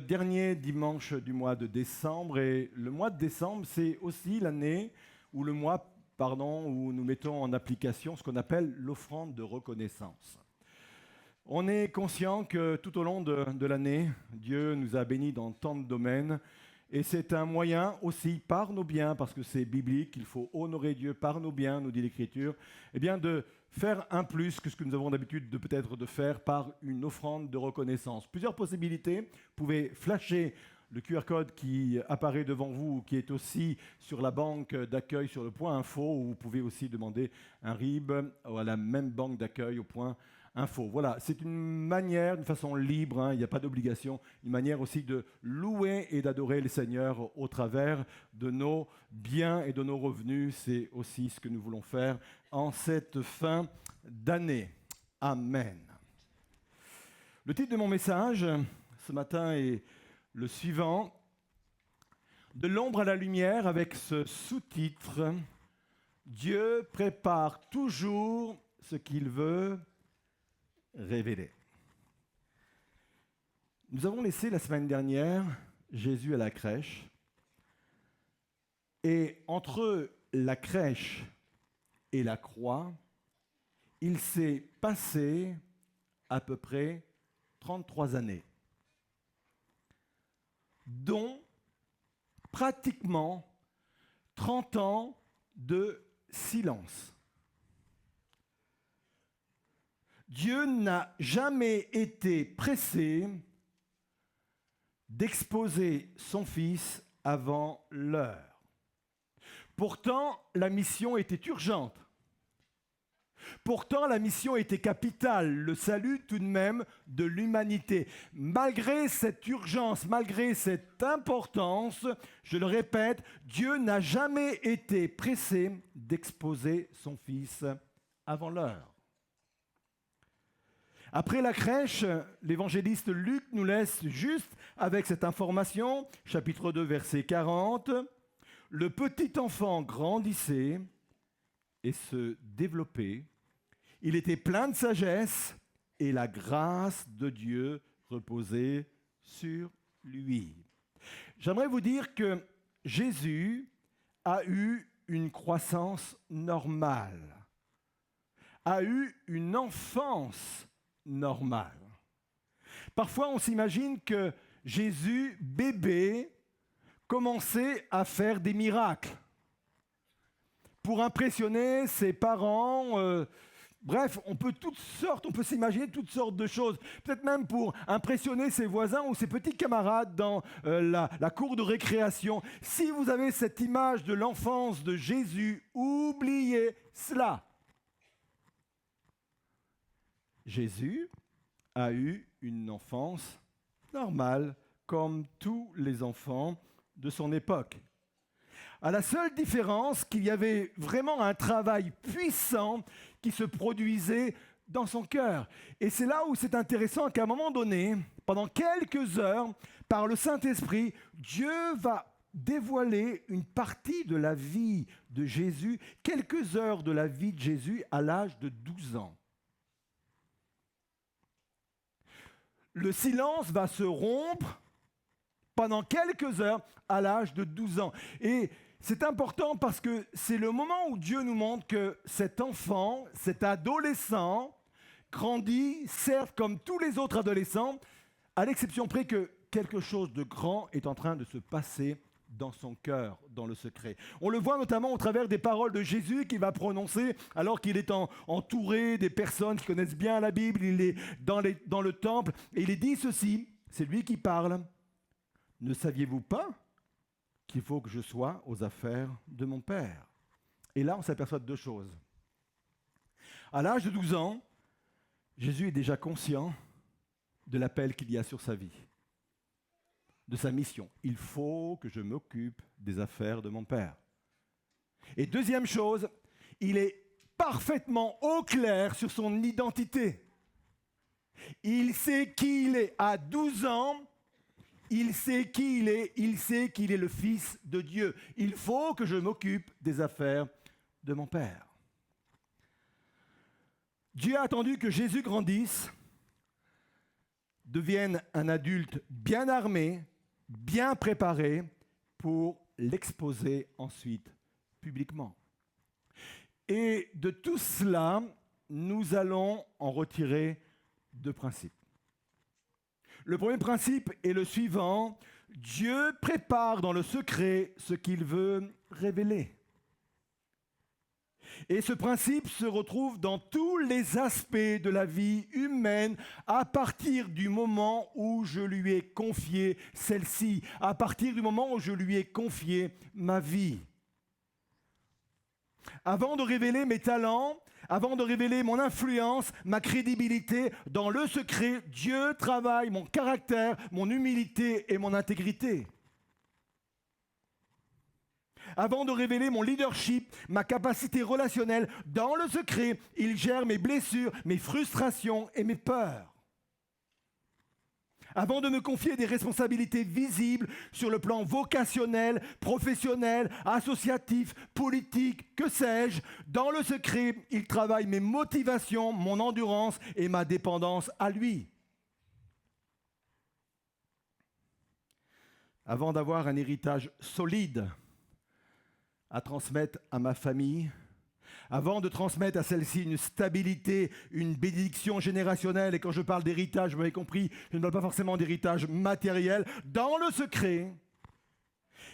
dernier dimanche du mois de décembre et le mois de décembre, c'est aussi l'année ou le mois, où nous mettons en application ce qu'on appelle l'offrande de reconnaissance. On est conscient que tout au long de l'année, Dieu nous a bénis dans tant de domaines et c'est un moyen aussi par nos biens, parce que c'est biblique, il faut honorer Dieu par nos biens, nous dit l'Écriture, eh bien de faire un plus que ce que nous avons d'habitude de peut-être de faire par une offrande de reconnaissance. Plusieurs possibilités. Vous pouvez flasher le QR code qui apparaît devant vous, qui est aussi sur la banque d'accueil sur le point info, ou vous pouvez aussi demander un RIB à la même banque d'accueil au point info. Voilà, c'est une manière, d'une façon libre, il n'y a pas d'obligation, une manière aussi de louer et d'adorer le Seigneur au travers de nos biens et de nos revenus. C'est aussi ce que nous voulons faire en cette fin d'année. Amen. Le titre de mon message ce matin est le suivant, de l'ombre à la lumière, avec ce sous-titre, Dieu prépare toujours ce qu'il veut révéler. Nous avons laissé la semaine dernière Jésus à la crèche, et entre la crèche et la croix, il s'est passé à peu près 33 années, dont pratiquement 30 ans de silence. Dieu n'a jamais été pressé d'exposer son Fils avant l'heure. Pourtant, la mission était urgente. Pourtant, la mission était capitale, le salut tout de même de l'humanité. Malgré cette urgence, malgré cette importance, je le répète, Dieu n'a jamais été pressé d'exposer son Fils avant l'heure. Après la crèche, l'évangéliste Luc nous laisse juste avec cette information, chapitre 2, verset 40. Le petit enfant grandissait et se développait. Il était plein de sagesse et la grâce de Dieu reposait sur lui. J'aimerais vous dire que Jésus a eu une croissance normale, a eu une enfance normale. Parfois, on s'imagine que Jésus, bébé, commençait à faire des miracles pour impressionner ses parents. Bref, on peut s'imaginer toutes sortes de choses. Peut-être même pour impressionner ses voisins ou ses petits camarades dans la cour de récréation. Si vous avez cette image de l'enfance de Jésus, oubliez cela. Jésus a eu une enfance normale, comme tous les enfants de son époque. À la seule différence qu'il y avait vraiment un travail puissant qui se produisait dans son cœur. Et c'est là où c'est intéressant qu'à un moment donné, pendant quelques heures, par le Saint-Esprit, Dieu va dévoiler une partie de la vie de Jésus, quelques heures de la vie de Jésus à l'âge de 12 ans. Le silence va se rompre pendant quelques heures à l'âge de 12 ans. Et c'est important parce que c'est le moment où Dieu nous montre que cet enfant, cet adolescent, grandit, certes comme tous les autres adolescents, à l'exception près que quelque chose de grand est en train de se passer dans son cœur, dans le secret. On le voit notamment au travers des paroles de Jésus qu'il va prononcer alors qu'il est entouré des personnes qui connaissent bien la Bible, il est dans le temple, et il dit ceci, c'est lui qui parle. Ne saviez-vous pas qu'il faut que je sois aux affaires de mon Père? Et là, on s'aperçoit de deux choses. À l'âge de 12 ans, Jésus est déjà conscient de l'appel qu'il y a sur sa vie, de sa mission. Il faut que je m'occupe des affaires de mon Père. Et deuxième chose, il est parfaitement au clair sur son identité. Il sait qui il est. À 12 ans, il sait qui il sait qu'il est le Fils de Dieu. Il faut que je m'occupe des affaires de mon Père. Dieu a attendu que Jésus grandisse devienne un adulte bien armé, bien préparé pour l'exposer ensuite publiquement. Et de tout cela, nous allons en retirer deux principes. Le premier principe est le suivant: Dieu prépare dans le secret ce qu'il veut révéler. Et ce principe se retrouve dans tous les aspects de la vie humaine à partir du moment où je lui ai confié celle-ci, à partir du moment où je lui ai confié ma vie. Avant de révéler mes talents, avant de révéler mon influence, ma crédibilité, dans le secret, Dieu travaille mon caractère, mon humilité et mon intégrité. Avant de révéler mon leadership, ma capacité relationnelle, dans le secret, il gère mes blessures, mes frustrations et mes peurs. Avant de me confier des responsabilités visibles sur le plan vocationnel, professionnel, associatif, politique, que sais-je, dans le secret, il travaille mes motivations, mon endurance et ma dépendance à lui. Avant d'avoir un héritage solide à transmettre à ma famille, avant de transmettre à celle-ci une stabilité, une bénédiction générationnelle, et quand je parle d'héritage, vous m'avez compris, je ne parle pas forcément d'héritage matériel, dans le secret,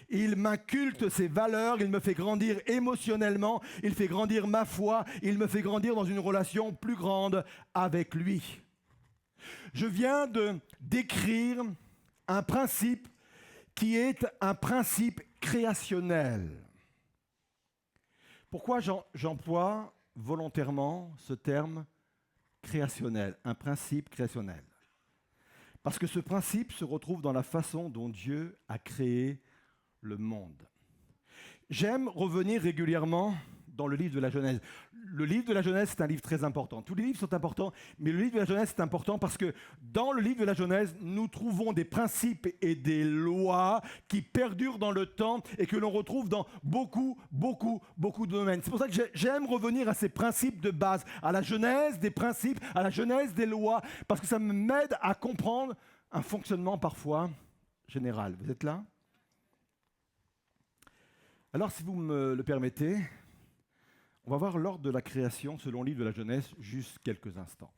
il m'inculque ses valeurs, il me fait grandir émotionnellement, il fait grandir ma foi, il me fait grandir dans une relation plus grande avec lui. Je viens de décrire un principe qui est un principe créationnel. Pourquoi j'emploie volontairement ce terme créationnel, un principe créationnel? Parce que ce principe se retrouve dans la façon dont Dieu a créé le monde. J'aime revenir régulièrement dans le livre de la Genèse. Le livre de la Genèse, c'est un livre très important. Tous les livres sont importants, mais le livre de la Genèse, c'est important parce que dans le livre de la Genèse, nous trouvons des principes et des lois qui perdurent dans le temps et que l'on retrouve dans beaucoup de domaines. C'est pour ça que j'aime revenir à ces principes de base, à la Genèse des principes, à la Genèse des lois, parce que ça m'aide à comprendre un fonctionnement parfois général. Vous êtes là? Alors, si vous me le permettez, on va voir l'ordre de la création selon le livre de la Genèse, juste quelques instants.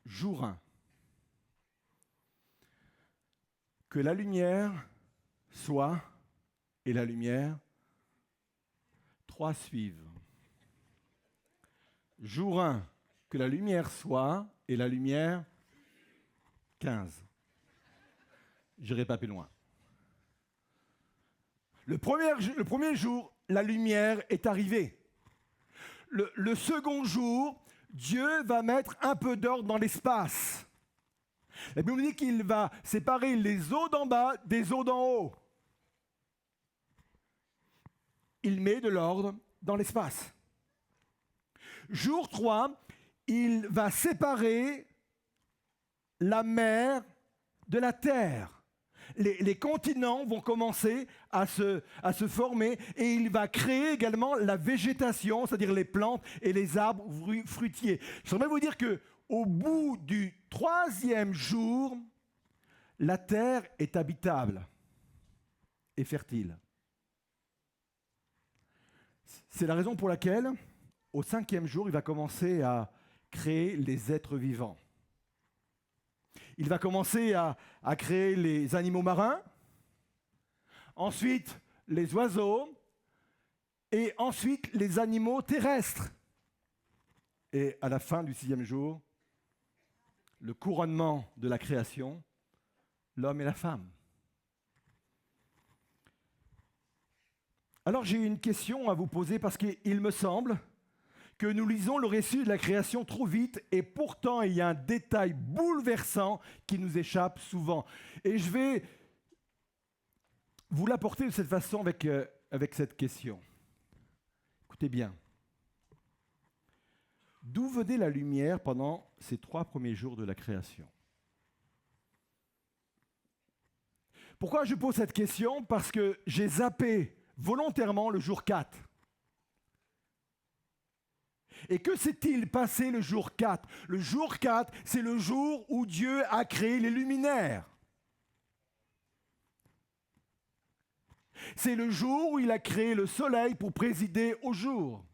Jour 1. Que la lumière soit, et la lumière. 3 suivent. Jour 1. Que la lumière soit, et la lumière. 15. Je n'irai pas plus loin. Le premier jour, la lumière est arrivée. Le second jour, Dieu va mettre un peu d'ordre dans l'espace. La Bible dit qu'il va séparer les eaux d'en bas des eaux d'en haut. Il met de l'ordre dans l'espace. Jour 3, il va séparer la mer de la terre. Les continents vont commencer à se former et il va créer également la végétation, c'est-à-dire les plantes et les arbres fruitiers. Je voudrais vous dire qu'au bout du 3e jour, la terre est habitable et fertile. C'est la raison pour laquelle, au 5e jour, il va commencer à créer les êtres vivants. Il va commencer à créer les animaux marins, ensuite les oiseaux, et ensuite les animaux terrestres. Et à la fin du 6e jour, le couronnement de la création, l'homme et la femme. Alors j'ai une question à vous poser parce qu'il me semble que nous lisons le récit de la création trop vite et pourtant il y a un détail bouleversant qui nous échappe souvent. Et je vais vous l'apporter de cette façon avec cette question. Écoutez bien. D'où venait la lumière pendant ces 3 premiers jours de la création? Pourquoi je pose cette question? Parce que j'ai zappé volontairement le jour 4. Et que s'est-il passé le jour 4? Le jour 4, c'est le jour où Dieu a créé les luminaires. C'est le jour où il a créé le soleil pour présider au jour.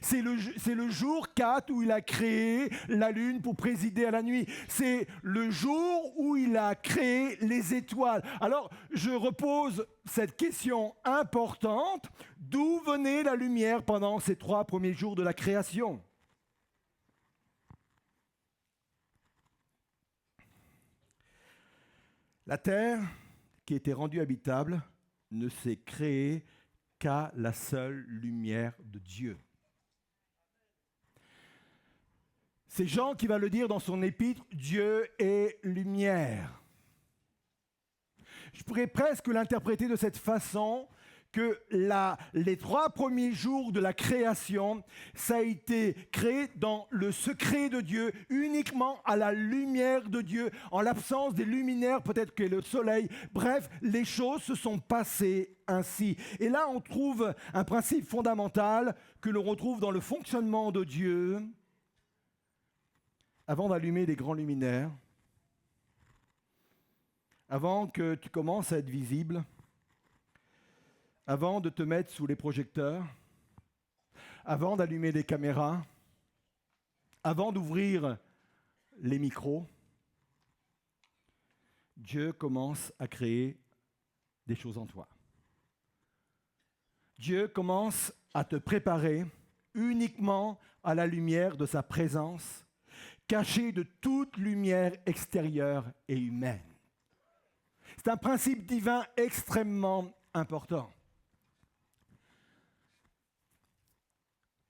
C'est le jour 4 où il a créé la lune pour présider à la nuit. C'est le jour où il a créé les étoiles. Alors, je repose cette question importante. D'où venait la lumière pendant ces 3 premiers jours de la création? La terre, qui était rendue habitable, ne s'est créée qu'à la seule lumière de Dieu. C'est Jean qui va le dire dans son épître, Dieu est lumière. Je pourrais presque l'interpréter de cette façon que les 3 premiers jours de la création, ça a été créé dans le secret de Dieu, uniquement à la lumière de Dieu, en l'absence des luminaires, peut-être que le soleil. Bref, les choses se sont passées ainsi. Et là, on trouve un principe fondamental que l'on retrouve dans le fonctionnement de Dieu. Avant d'allumer les grands luminaires, avant que tu commences à être visible, avant de te mettre sous les projecteurs, avant d'allumer les caméras, avant d'ouvrir les micros, Dieu commence à créer des choses en toi. Dieu commence à te préparer uniquement à la lumière de sa présence, caché de toute lumière extérieure et humaine. C'est un principe divin extrêmement important.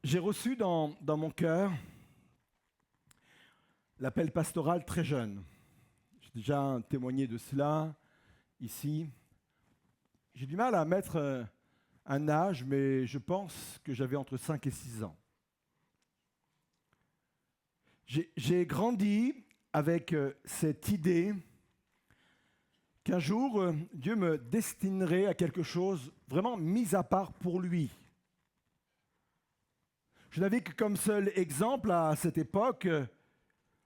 J'ai reçu dans mon cœur l'appel pastoral très jeune. J'ai déjà témoigné de cela ici. J'ai du mal à mettre un âge, mais je pense que j'avais entre 5 et 6 ans. J'ai grandi avec cette idée qu'un jour, Dieu me destinerait à quelque chose vraiment mis à part pour lui. Je n'avais que comme seul exemple à cette époque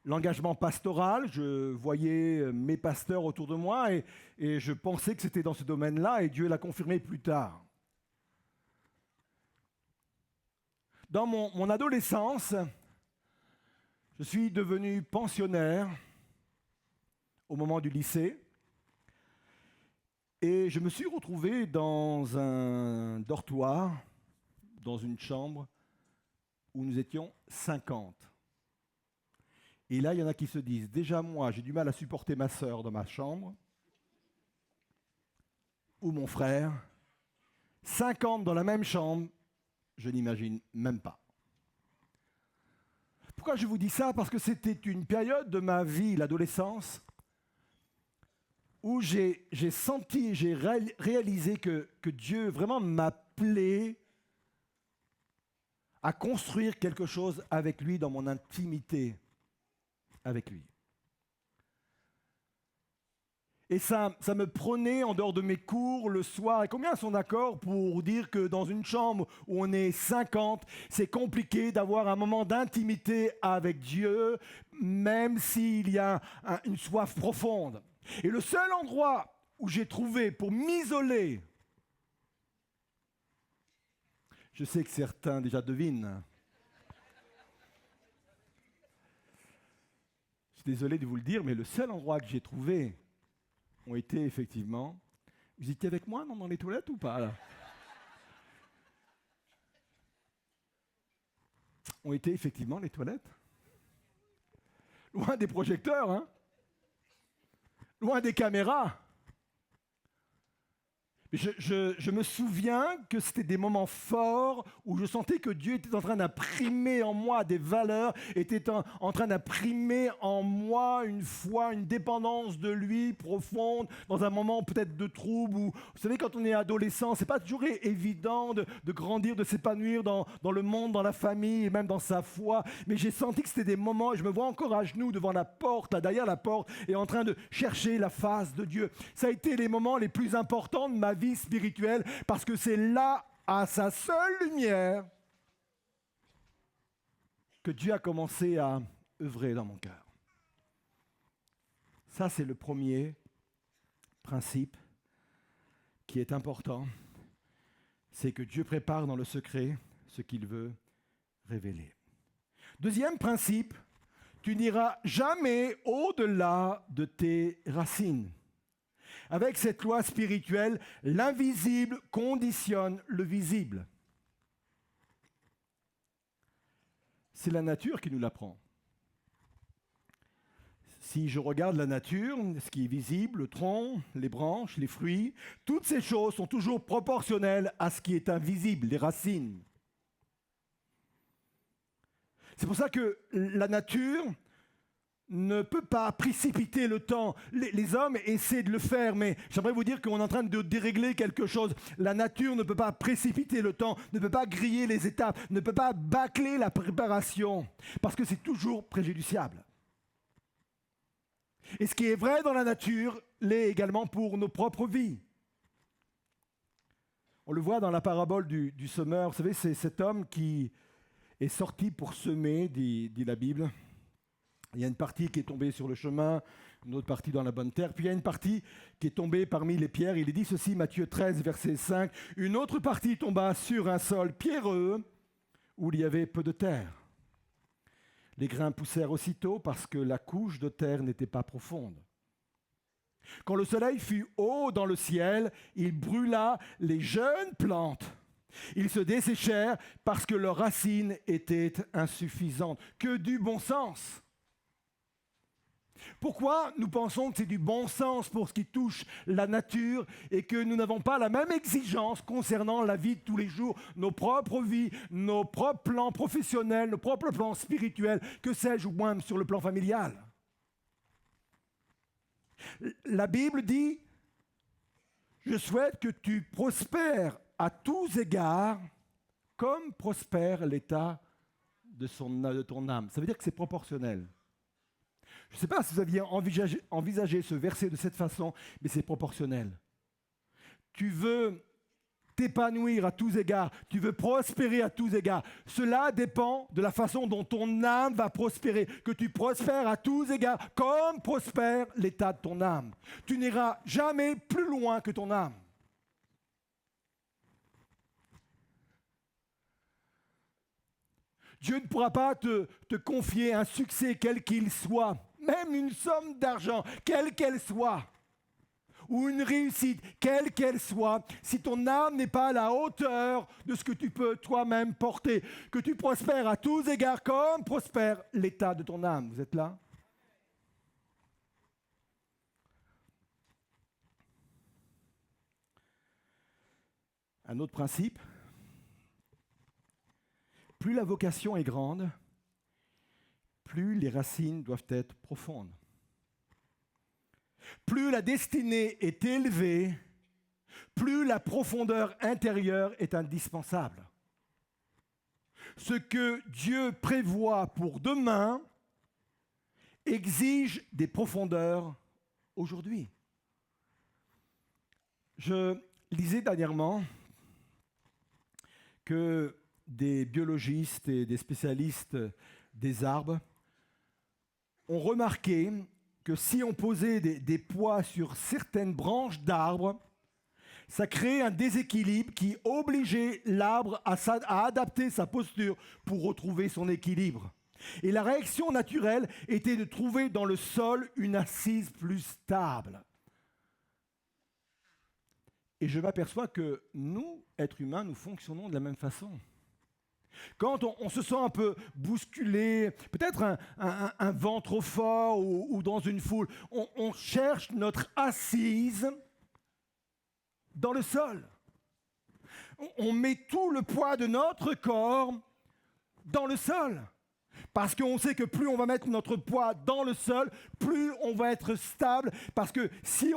l'engagement pastoral. Je voyais mes pasteurs autour de moi et je pensais que c'était dans ce domaine-là et Dieu l'a confirmé plus tard. Dans mon adolescence, je suis devenu pensionnaire au moment du lycée et je me suis retrouvé dans un dortoir, dans une chambre où nous étions 50. Et là, il y en a qui se disent, déjà moi, j'ai du mal à supporter ma sœur dans ma chambre, ou mon frère. 50 dans la même chambre, je n'imagine même pas. Pourquoi je vous dis ça? Parce que c'était une période de ma vie, l'adolescence, où j'ai senti, j'ai réalisé que Dieu vraiment m'appelait à construire quelque chose avec lui dans mon intimité avec lui. Et ça me prenait en dehors de mes cours le soir. Et combien sont d'accord pour dire que dans une chambre où on est 50, c'est compliqué d'avoir un moment d'intimité avec Dieu, même s'il y a une soif profonde. Et le seul endroit où j'ai trouvé pour m'isoler, je sais que certains déjà devinent. Je suis désolé de vous le dire, mais le seul endroit que j'ai trouvé ont été effectivement... Vous étiez avec moi, non, dans les toilettes ou pas là? Ont été effectivement les toilettes. Loin des projecteurs, hein? Loin des caméras. Je me souviens que c'était des moments forts où je sentais que Dieu était en train d'imprimer en moi des valeurs, était en train d'imprimer en moi une foi, une dépendance de lui profonde, dans un moment peut-être de trouble. Où, vous savez, quand on est adolescent, c'est pas toujours évident de grandir, de s'épanouir dans le monde, dans la famille et même dans sa foi. Mais j'ai senti que c'était des moments, je me vois encore à genoux devant la porte, là derrière la porte, et en train de chercher la face de Dieu. Ça a été les moments les plus importants de ma vie spirituelle, parce que c'est là, à sa seule lumière, que Dieu a commencé à œuvrer dans mon cœur. Ça, c'est le premier principe qui est important. C'est que Dieu prépare dans le secret ce qu'il veut révéler. Deuxième principe, tu n'iras jamais au-delà de tes racines. Avec cette loi spirituelle, l'invisible conditionne le visible. C'est la nature qui nous l'apprend. Si je regarde la nature, ce qui est visible, le tronc, les branches, les fruits, toutes ces choses sont toujours proportionnelles à ce qui est invisible, les racines. C'est pour ça que la nature ne peut pas précipiter le temps. Les hommes essaient de le faire, mais j'aimerais vous dire qu'on est en train de dérégler quelque chose. La nature ne peut pas précipiter le temps, ne peut pas griller les étapes, ne peut pas bâcler la préparation, parce que c'est toujours préjudiciable. Et ce qui est vrai dans la nature l'est également pour nos propres vies. On le voit dans la parabole du semeur. Vous savez, c'est cet homme qui est sorti pour semer, dit la Bible. Il y a une partie qui est tombée sur le chemin, une autre partie dans la bonne terre, puis il y a une partie qui est tombée parmi les pierres. Il est dit ceci, Matthieu 13, verset 5. Une autre partie tomba sur un sol pierreux où il y avait peu de terre. Les grains poussèrent aussitôt parce que la couche de terre n'était pas profonde. Quand le soleil fut haut dans le ciel, il brûla les jeunes plantes. Ils se desséchèrent parce que leurs racines étaient insuffisantes. Que du bon sens! Pourquoi nous pensons que c'est du bon sens pour ce qui touche la nature et que nous n'avons pas la même exigence concernant la vie de tous les jours, nos propres vies, nos propres plans professionnels, nos propres plans spirituels, que sais-je, ou même sur le plan familial? La Bible dit, je souhaite que tu prospères à tous égards comme prospère l'état de ton âme. Ça veut dire que c'est proportionnel. Je ne sais pas si vous aviez envisagé ce verset de cette façon, mais c'est proportionnel. Tu veux t'épanouir à tous égards, tu veux prospérer à tous égards. Cela dépend de la façon dont ton âme va prospérer, que tu prospères à tous égards, comme prospère l'état de ton âme. Tu n'iras jamais plus loin que ton âme. Dieu ne pourra pas te confier un succès quel qu'il soit, même une somme d'argent, quelle qu'elle soit, ou une réussite, quelle qu'elle soit, si ton âme n'est pas à la hauteur de ce que tu peux toi-même porter, que tu prospères à tous égards comme prospère l'état de ton âme. Vous êtes là? Un autre principe, plus la vocation est grande, plus les racines doivent être profondes. Plus la destinée est élevée, plus la profondeur intérieure est indispensable. Ce que Dieu prévoit pour demain exige des profondeurs aujourd'hui. Je lisais dernièrement que des biologistes et des spécialistes des arbres ont remarqué que si on posait des poids sur certaines branches d'arbres, ça créait un déséquilibre qui obligeait l'arbre à adapter sa posture pour retrouver son équilibre. Et la réaction naturelle était de trouver dans le sol une assise plus stable. Et je m'aperçois que nous, êtres humains, nous fonctionnons de la même façon. Quand on se sent un peu bousculé, peut-être un vent trop fort ou dans une foule, on cherche notre assise dans le sol. On met tout le poids de notre corps dans le sol. Parce qu'on sait que plus on va mettre notre poids dans le sol, plus on va être stable. Parce que si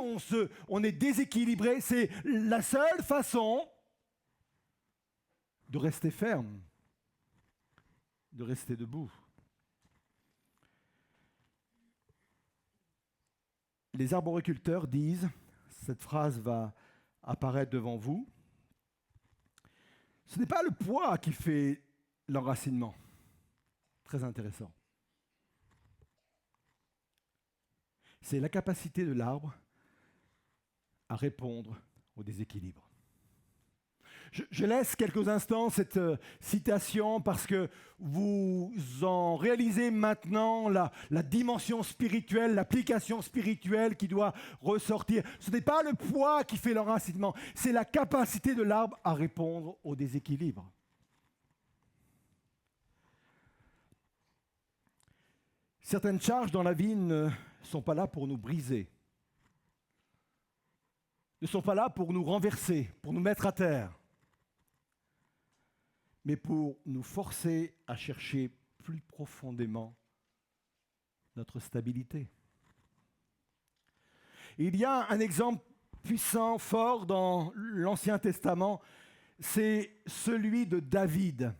on est déséquilibré, c'est la seule façon de rester ferme, de rester debout. Les arboriculteurs disent, cette phrase va apparaître devant vous, ce n'est pas le poids qui fait l'enracinement. très intéressant. C'est la capacité de l'arbre à répondre au déséquilibre. Je laisse quelques instants cette citation parce que vous en réalisez maintenant la dimension spirituelle, l'application spirituelle qui doit ressortir. Ce n'est pas le poids qui fait l'enracinement, c'est la capacité de l'arbre à répondre au déséquilibre. Certaines charges dans la vie ne sont pas là pour nous briser, ne sont pas là pour nous renverser, pour nous mettre à terre, mais pour nous forcer à chercher plus profondément notre stabilité. Il y a un exemple puissant, fort dans l'Ancien Testament, c'est celui de David.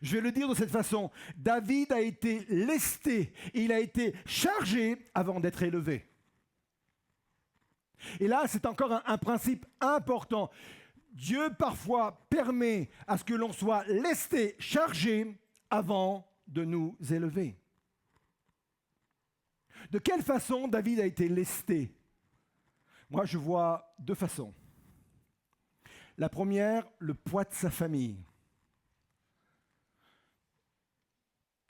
Je vais le dire de cette façon, David a été lesté, il a été chargé avant d'être élevé. Et là, c'est encore un principe important. Dieu parfois permet à ce que l'on soit lesté, chargé, avant de nous élever. De quelle façon David a été lesté? Moi, je vois deux façons. La première, le poids de sa famille.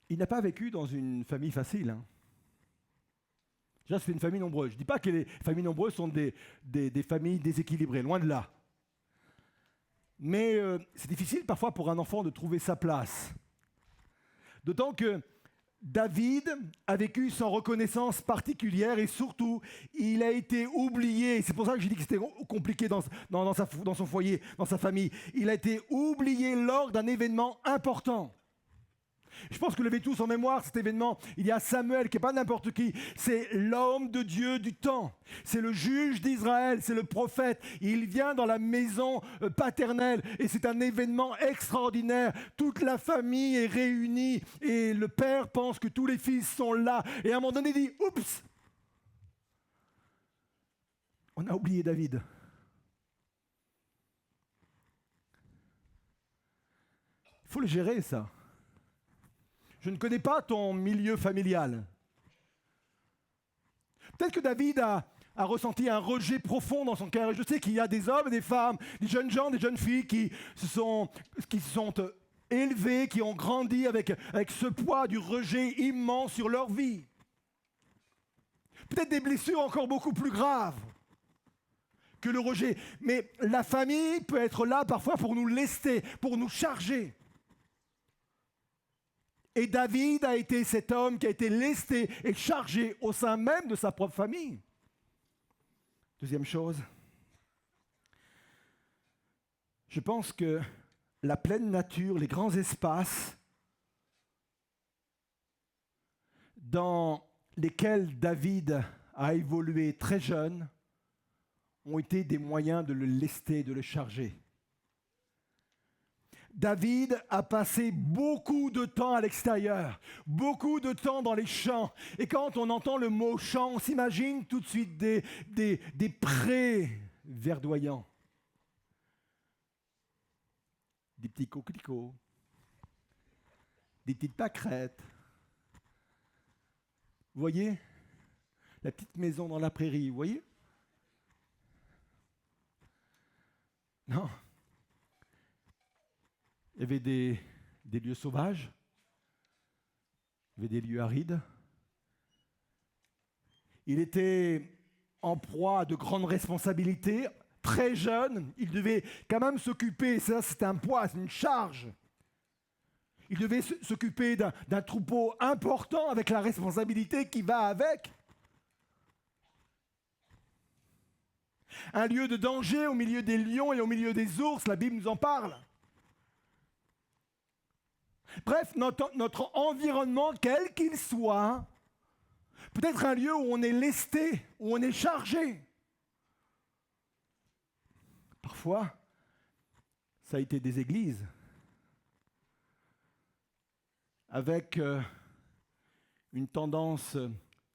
Il n'a pas vécu dans une famille facile. Déjà, c'est une famille nombreuse. Je ne dis pas que les familles nombreuses sont des familles déséquilibrées, loin de là. Mais c'est difficile parfois pour un enfant de trouver sa place. D'autant que David a vécu sans reconnaissance particulière et surtout, il a été oublié. C'est pour ça que j'ai dit que c'était compliqué dans son foyer, dans sa famille. Il a été oublié lors d'un événement important. Je pense que vous l'avez tous en mémoire, cet événement. Il y a Samuel, qui n'est pas n'importe qui. C'est l'homme de Dieu du temps. C'est le juge d'Israël, c'est le prophète. Il vient dans la maison paternelle et c'est un événement extraordinaire. Toute la famille est réunie et le père pense que tous les fils sont là. Et à un moment donné, il dit « Oups !» On a oublié David. Il faut le gérer, ça. Je ne connais pas ton milieu familial. Peut-être que David a ressenti un rejet profond dans son cœur. Et je sais qu'il y a des hommes et des femmes, des jeunes gens, des jeunes filles qui se sont élevés, qui ont grandi avec ce poids du rejet immense sur leur vie. Peut-être des blessures encore beaucoup plus graves que le rejet. Mais la famille peut être là parfois pour nous lester, pour nous charger. Et David a été cet homme qui a été lesté et chargé au sein même de sa propre famille. Deuxième chose, je pense que la pleine nature, les grands espaces dans lesquels David a évolué très jeune ont été des moyens de le lester, de le charger. David a passé beaucoup de temps à l'extérieur, beaucoup de temps dans les champs. Et quand on entend le mot champ, on s'imagine tout de suite des prés verdoyants. Des petits coquelicots, des petites pâquerettes. Vous voyez? La petite maison dans la prairie, vous voyez? Non. Il y avait des lieux sauvages, il y avait des lieux arides. Il était en proie à de grandes responsabilités. Très jeune, il devait quand même s'occuper, ça c'est un poids, c'est une charge. Il devait s'occuper d'un troupeau important avec la responsabilité qui va avec. Un lieu de danger au milieu des lions et au milieu des ours, la Bible nous en parle. Bref, notre environnement, quel qu'il soit, peut être un lieu où on est lesté, où on est chargé. Parfois, ça a été des églises avec une tendance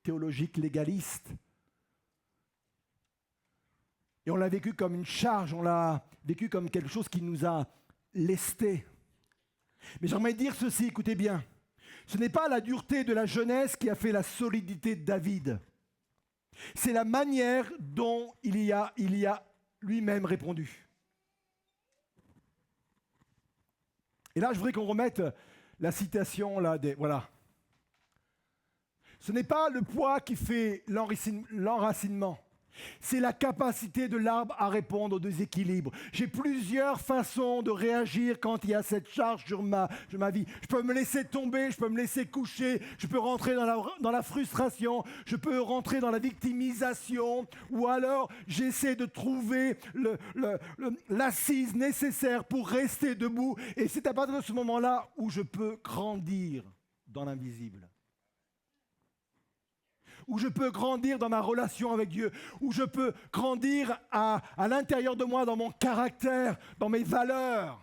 théologique légaliste. Et on l'a vécu comme une charge, on l'a vécu comme quelque chose qui nous a lestés. Mais j'aimerais dire ceci, écoutez bien. Ce n'est pas la dureté de la jeunesse qui a fait la solidité de David. C'est la manière dont il y a lui-même répondu. Et là, je voudrais qu'on remette la citation là. Voilà. Ce n'est pas le poids qui fait l'enracinement. C'est la capacité de l'arbre à répondre au déséquilibre. J'ai plusieurs façons de réagir quand il y a cette charge sur ma vie. Je peux me laisser tomber, je peux me laisser coucher, je peux rentrer dans la frustration, je peux rentrer dans la victimisation, ou alors j'essaie de trouver l'assise nécessaire pour rester debout. Et c'est à partir de ce moment-là où je peux grandir dans l'invisible. Où je peux grandir dans ma relation avec Dieu, où je peux grandir à l'intérieur de moi, dans mon caractère, dans mes valeurs.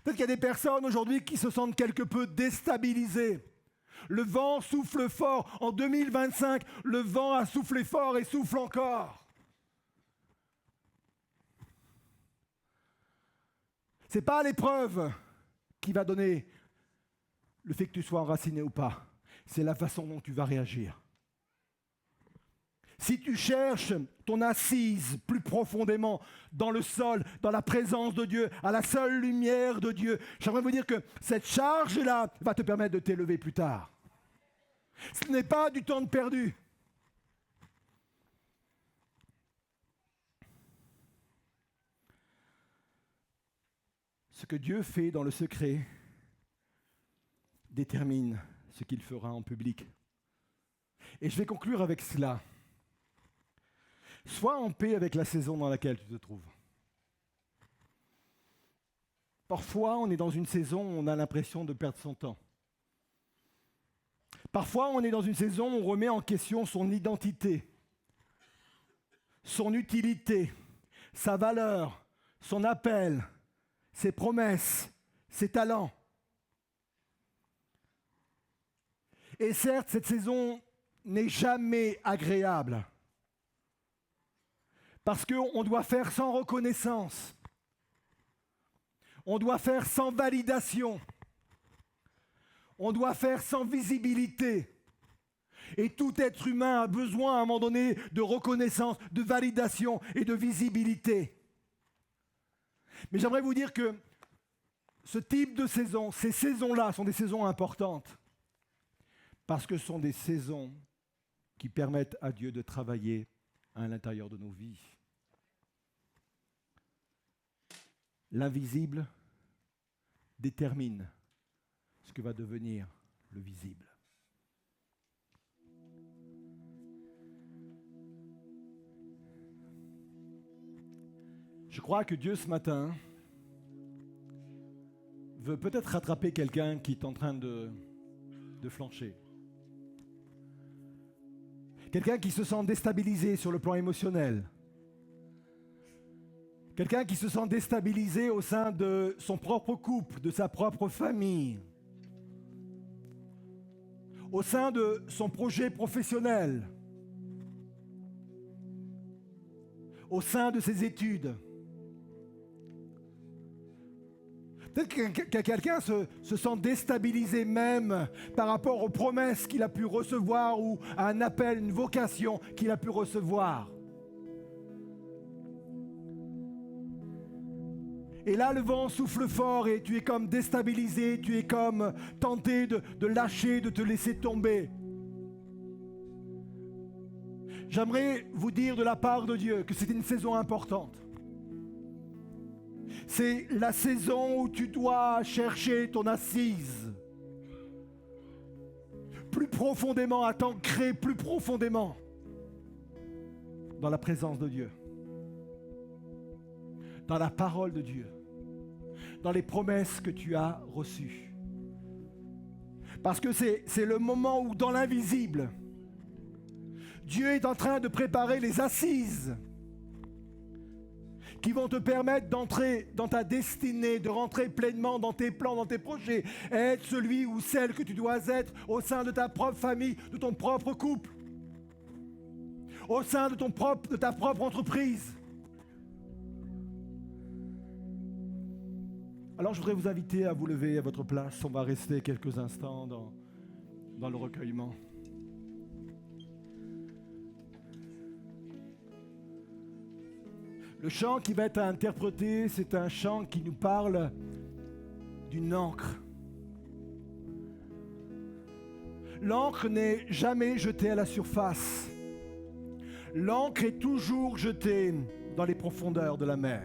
Peut-être qu'il y a des personnes aujourd'hui qui se sentent quelque peu déstabilisées. Le vent souffle fort. En 2025, le vent a soufflé fort et souffle encore. Ce n'est pas l'épreuve qui va donner le fait que tu sois enraciné ou pas, c'est la façon dont tu vas réagir. Si tu cherches ton assise plus profondément dans le sol, dans la présence de Dieu, à la seule lumière de Dieu, j'aimerais vous dire que cette charge-là va te permettre de t'élever plus tard. Ce n'est pas du temps de perdu. Ce que Dieu fait dans le secret détermine ce qu'il fera en public. Et je vais conclure avec cela. Sois en paix avec la saison dans laquelle tu te trouves. Parfois, on est dans une saison où on a l'impression de perdre son temps. Parfois, on est dans une saison où on remet en question son identité, son utilité, sa valeur, son appel, ses promesses, ses talents. Et certes, cette saison n'est jamais agréable. Parce qu'on doit faire sans reconnaissance. On doit faire sans validation. On doit faire sans visibilité. Et tout être humain a besoin à un moment donné de reconnaissance, de validation et de visibilité. Mais j'aimerais vous dire que ce type de saison, ces saisons-là sont des saisons importantes. Parce que ce sont des saisons qui permettent à Dieu de travailler à l'intérieur de nos vies. L'invisible détermine ce que va devenir le visible. Je crois que Dieu ce matin veut peut-être rattraper quelqu'un qui est en train de flancher. Quelqu'un qui se sent déstabilisé sur le plan émotionnel. Quelqu'un qui se sent déstabilisé au sein de son propre couple, de sa propre famille. Au sein de son projet professionnel. Au sein de ses études. Peut-être que quelqu'un se sent déstabilisé même par rapport aux promesses qu'il a pu recevoir ou à un appel, une vocation qu'il a pu recevoir. Et là, le vent souffle fort et tu es comme déstabilisé, tu es comme tenté de lâcher, de te laisser tomber. J'aimerais vous dire de la part de Dieu que c'est une saison importante. C'est la saison où tu dois chercher ton assise. Plus profondément, à t'ancrer plus profondément dans la présence de Dieu. Dans la parole de Dieu. Dans les promesses que tu as reçues. Parce que c'est le moment où dans l'invisible, Dieu est en train de préparer les assises qui vont te permettre d'entrer dans ta destinée, de rentrer pleinement dans tes plans, dans tes projets, et être celui ou celle que tu dois être au sein de ta propre famille, de ton propre couple, au sein de ta propre entreprise. Alors je voudrais vous inviter à vous lever à votre place. On va rester quelques instants dans le recueillement. Le chant qui va être interprété, c'est un chant qui nous parle d'une encre. L'encre n'est jamais jetée à la surface. L'encre est toujours jetée dans les profondeurs de la mer.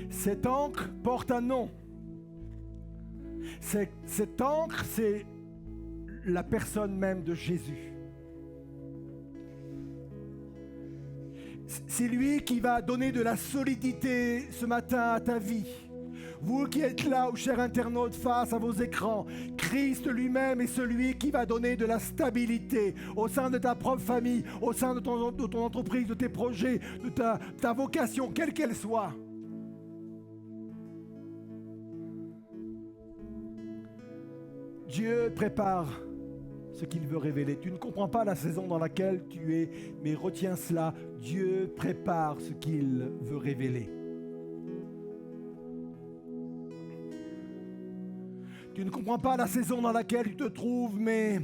Cette encre porte un nom. Cette encre, c'est la personne même de Jésus. C'est lui qui va donner de la solidité ce matin à ta vie. Vous qui êtes là, chers internautes, face à vos écrans, Christ lui-même est celui qui va donner de la stabilité au sein de ta propre famille, au sein de ton entreprise, de tes projets, de ta vocation, quelle qu'elle soit. Dieu prépare ce qu'il veut révéler. Tu ne comprends pas la saison dans laquelle tu es, mais retiens cela. Dieu prépare ce qu'il veut révéler. Tu ne comprends pas la saison dans laquelle tu te trouves, mais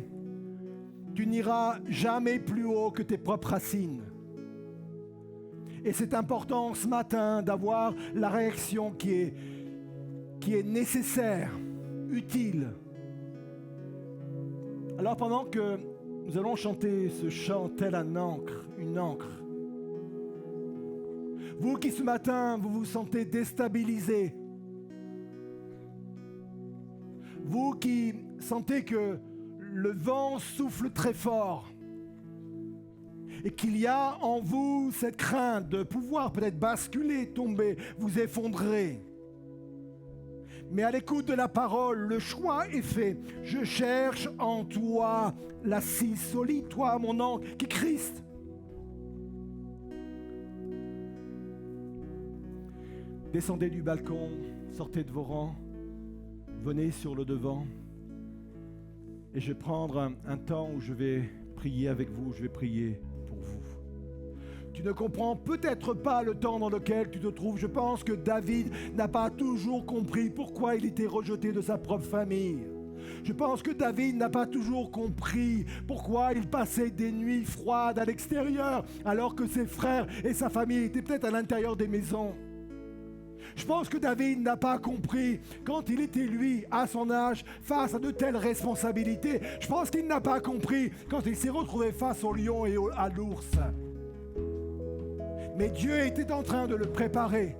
tu n'iras jamais plus haut que tes propres racines. Et c'est important ce matin d'avoir la réaction qui est nécessaire, utile. Alors pendant que nous allons chanter ce chant tel une encre, vous qui ce matin vous vous sentez déstabilisé, vous qui sentez que le vent souffle très fort et qu'il y a en vous cette crainte de pouvoir peut-être basculer, tomber, vous effondrer. Mais à l'écoute de la parole, le choix est fait. Je cherche en toi l'assise solide, toi mon ancre, qui est Christ. Descendez du balcon, sortez de vos rangs, venez sur le devant. Et je vais prendre un temps où je vais prier avec vous, je vais prier pour vous. Tu ne comprends peut-être pas le temps dans lequel tu te trouves. Je pense que David n'a pas toujours compris pourquoi il était rejeté de sa propre famille. Je pense que David n'a pas toujours compris pourquoi il passait des nuits froides à l'extérieur alors que ses frères et sa famille étaient peut-être à l'intérieur des maisons. Je pense que David n'a pas compris quand il était, lui, à son âge, face à de telles responsabilités. Je pense qu'il n'a pas compris quand il s'est retrouvé face au lion et à l'ours. Mais Dieu était en train de le préparer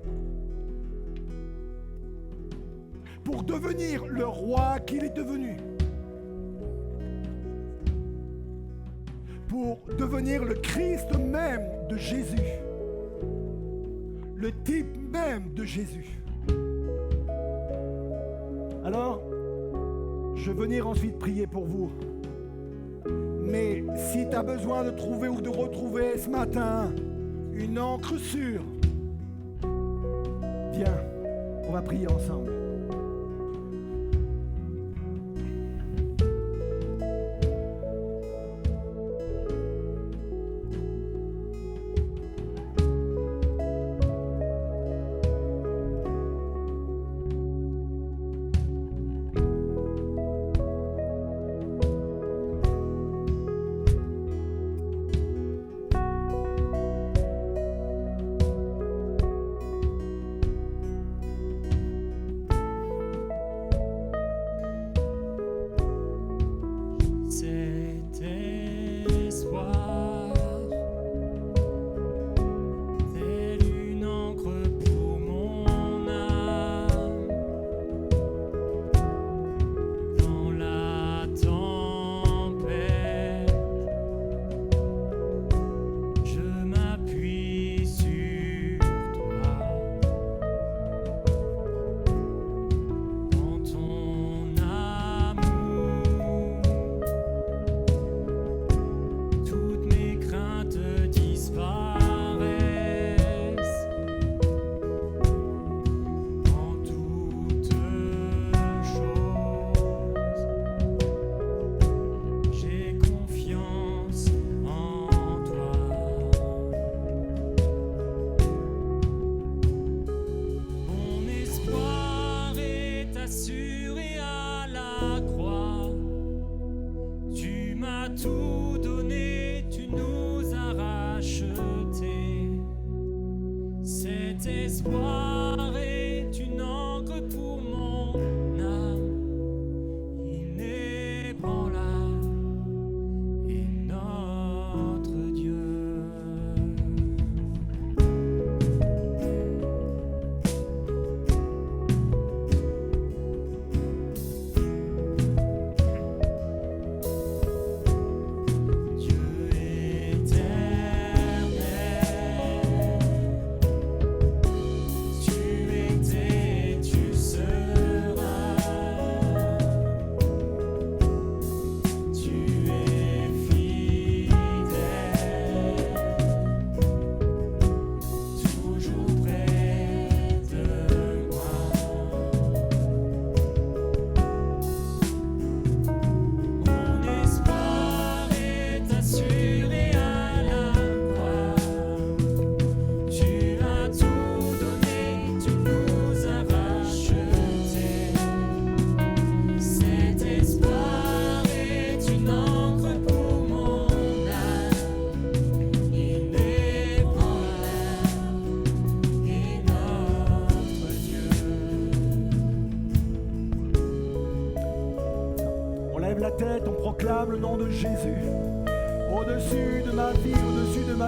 pour devenir le roi qu'il est devenu. Pour devenir le Christ même de Jésus. Le type même de Jésus. Alors, je vais venir ensuite prier pour vous. Mais si tu as besoin de trouver ou de retrouver ce matin une encre sûre, viens, on va prier ensemble.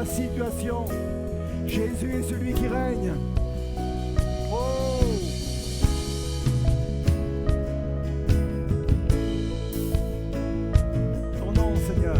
ta situation. Jésus est celui qui règne. Oh! Ton nom, Seigneur.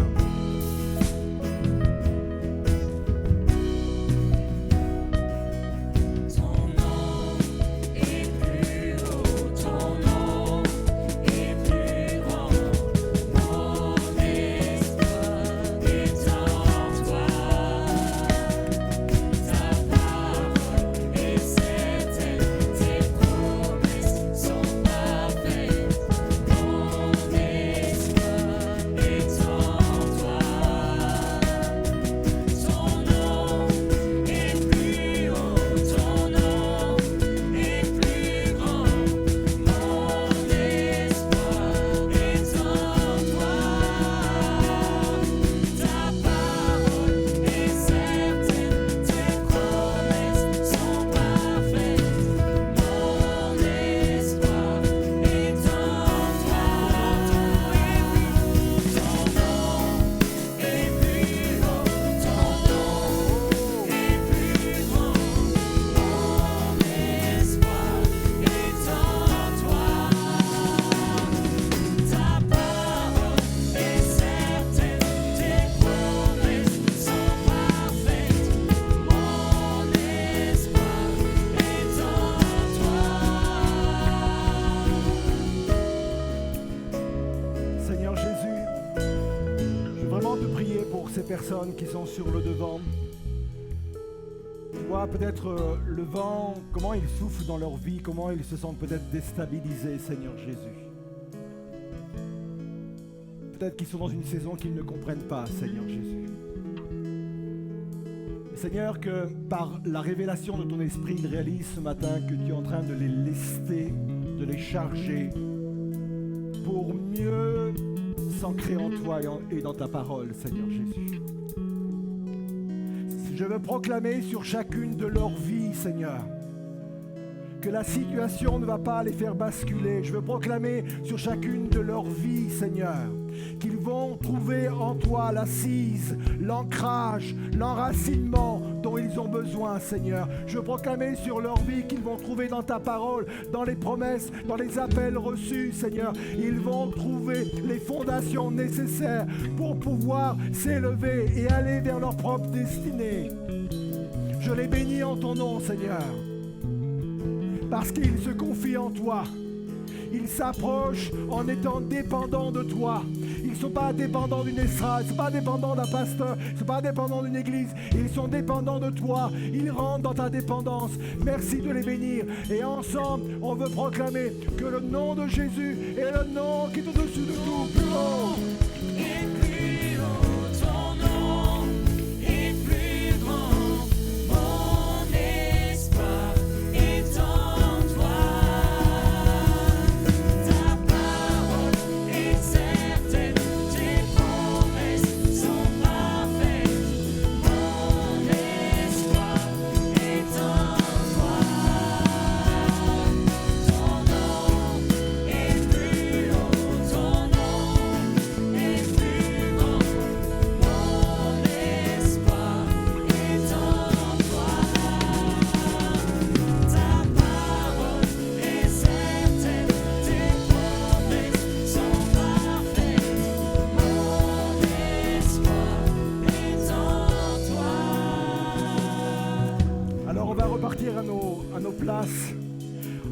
Personnes qui sont sur le devant. Tu vois peut-être le vent, comment il souffle dans leur vie, comment ils se sentent peut-être déstabilisés, Seigneur Jésus. Peut-être qu'ils sont dans une saison qu'ils ne comprennent pas, Seigneur Jésus. Seigneur, que par la révélation de ton esprit, ils réalisent ce matin que tu es en train de les lester, de les charger pour mieux s'ancrer en toi et dans ta parole, Seigneur Jésus. Je veux proclamer sur chacune de leurs vies, Seigneur, que la situation ne va pas les faire basculer. Je veux proclamer sur chacune de leurs vies, Seigneur, qu'ils vont trouver en toi l'assise, l'ancrage, l'enracinement dont ils ont besoin, Seigneur. Je veux proclamer sur leur vie qu'ils vont trouver dans ta parole, dans les promesses, dans les appels reçus, Seigneur. Ils vont trouver les fondations nécessaires pour pouvoir s'élever et aller vers leur propre destinée. Je les bénis en ton nom, Seigneur, parce qu'ils se confient en toi. Ils s'approchent en étant dépendants de toi. Ils ne sont pas dépendants d'une estrade, ils ne sont pas dépendants d'un pasteur, ils ne sont pas dépendants d'une église. Ils sont dépendants de toi. Ils rentrent dans ta dépendance. Merci de les bénir. Et ensemble, on veut proclamer que le nom de Jésus est le nom qui est au-dessus de tout. Plus haut. À nos places,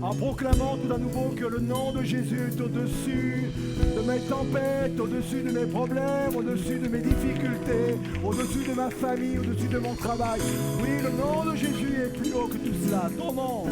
en proclamant tout à nouveau que le nom de Jésus est au-dessus de mes tempêtes, au-dessus de mes problèmes, au-dessus de mes difficultés, au-dessus de ma famille, au-dessus de mon travail. Oui, le nom de Jésus est plus haut que tout cela. Ton nom.